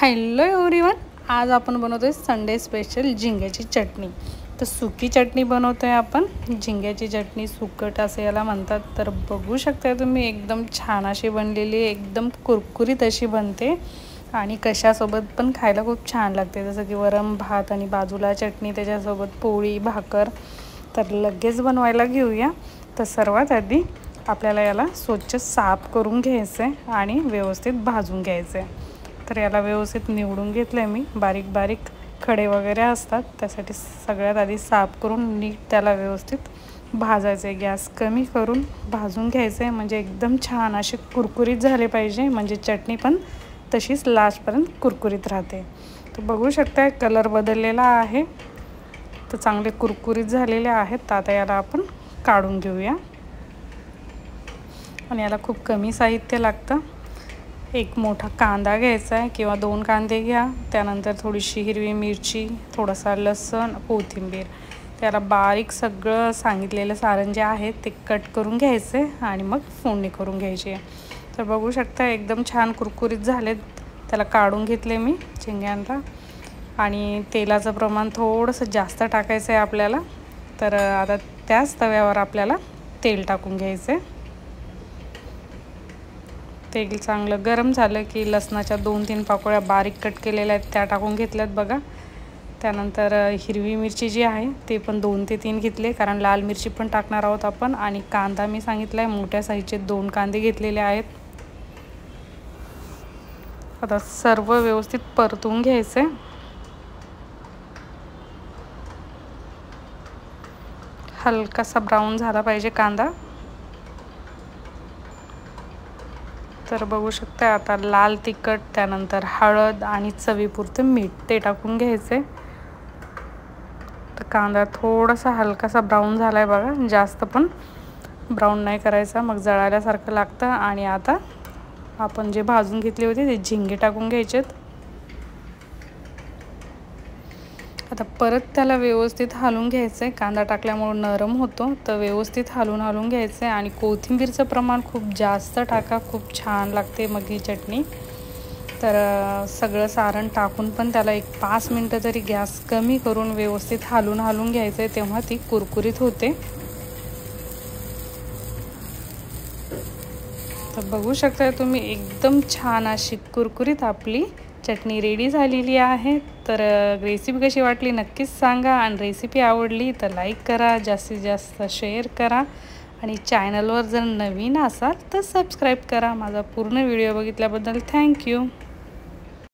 Hello everyone, आज आपण बनवतोय संडे स्पेशल झिंग्याची चटणी। तर सुकी चटणी बनवतोय आपण। झिंग्याची चटणी सुकट असे याला म्हणतात। तर बघू शकता तुम्ही एकदम छान अशी बनलेली, एकदम कुरकुरीत अशी बनते आणि कशासोबत पण खायला खूप छान लागते, जसं की वरण भात आणि बाजूला चटणी, त्याच्यासोबत पोळी भाकर। तर लगेच बनवायला घेऊया। तर सर्वात आधी आपल्याला याला स्वच्छ साफ करून घ्यायचं आहे आणि व्यवस्थित भाजून घ्यायचं आहे। तर याला व्यवस्थित निवडून घेतलं मी। बारीक बारीक खडे वगैरे असतात, त्यासाठी सगळ्यात आधी साफ करून नीट त्याला व्यवस्थित भाजायचं आहे। गॅस कमी करून भाजून घ्यायचं आहे, म्हणजे एकदम छान असे कुरकुरीत झाले पाहिजे, म्हणजे चटणी पण तशीच लास्टपर्यंत कुरकुरीत राहते। तर बघू शकता कलर बदललेला आहे, तर चांगले कुरकुरीत झालेले आहेत। तर आता याला आपण काढून घेऊया आणि याला खूप कमी साहित्य लागतं। एक मोठा कांदा घ्यायचा आहे किंवा 2 कांदे घ्या, त्यानंतर थोडीशी हिरवी मिरची, थोडासा लसूण, कोथिंबीर। त्याला बारीक सगळं सांगितलेलं सारण जे आहे ते कट करून घ्यायचे आणि मग फोडणी करून घ्यायची। तर बघू शकता एकदम छान कुरकुरीत झालेत। त्याला काढून घेतले मी झिंग्यांना आणि तेलाचं प्रमाण थोडंसं जास्त टाकायचं आहे आपल्याला। तर आता त्याच तव्यावर आपल्याला तेल टाकून घ्यायचं आहे। तेल चांगलं गरम झालं की लसणाच्या 2-3 पाकळ्या बारीक कट केलेल्या आहेत त्या टाकून घेतल्यात बघा। त्यानंतर हिरवी मिरची जी आहे ते पण 2 ते 3 घेतले, कारण लाल मिरची पण टाकणार आहोत आपण। आणि कांदा मी सांगितलाय मोठ्या साईजचे 2 कांदे घेतलेले आहेत। आता सर्व व्यवस्थित परतून घ्यायचे। हलकासा ब्राऊन झाला पाहिजे कांदा। तर बघू शकता आता लाल तिखट, त्यानंतर हळद आणि चवीपुरतं मीठ ते टाकून घ्यायचे। तर कांदा थोडासा हलकासा ब्राऊन झालाय बघा, जास्त पण ब्राऊन नाही करायचा, मग जळाल्यासारखं लागतं। आणि आता आपण जे भाजून घेतले होते ते झिंगे टाकून घ्यायचेत। आता परत त्याला व्यवस्थित हलवून घ्यायचं आहे, कांदा टाकल्यामुळे नरम होतो। तर व्यवस्थित हलवून घ्यायचं आहे आणि कोथिंबीरचं प्रमाण खूप जास्त टाका, खूप छान लागते मग ही चटणी। तर सगळं सारण टाकून पण त्याला एक 5 मिनटं तरी गॅस कमी करून व्यवस्थित हलवून घ्यायचं आहे, तेव्हा ती कुरकुरीत होते। तर बघू शकता तुम्ही एकदम छान अशी कुरकुरीत आपली चटणी रेडी झालेली आहे। तर रेसिपी कशी वाटली नक्कीच सांगा, आणि रेसिपी आवडली तर लाईक करा, जास्तीत जास्त शेअर करा आणि चॅनलवर जर नवीन असाल तर सबस्क्राईब करा। माझा पूर्ण व्हिडिओ बघितल्याबद्दल थँक्यू।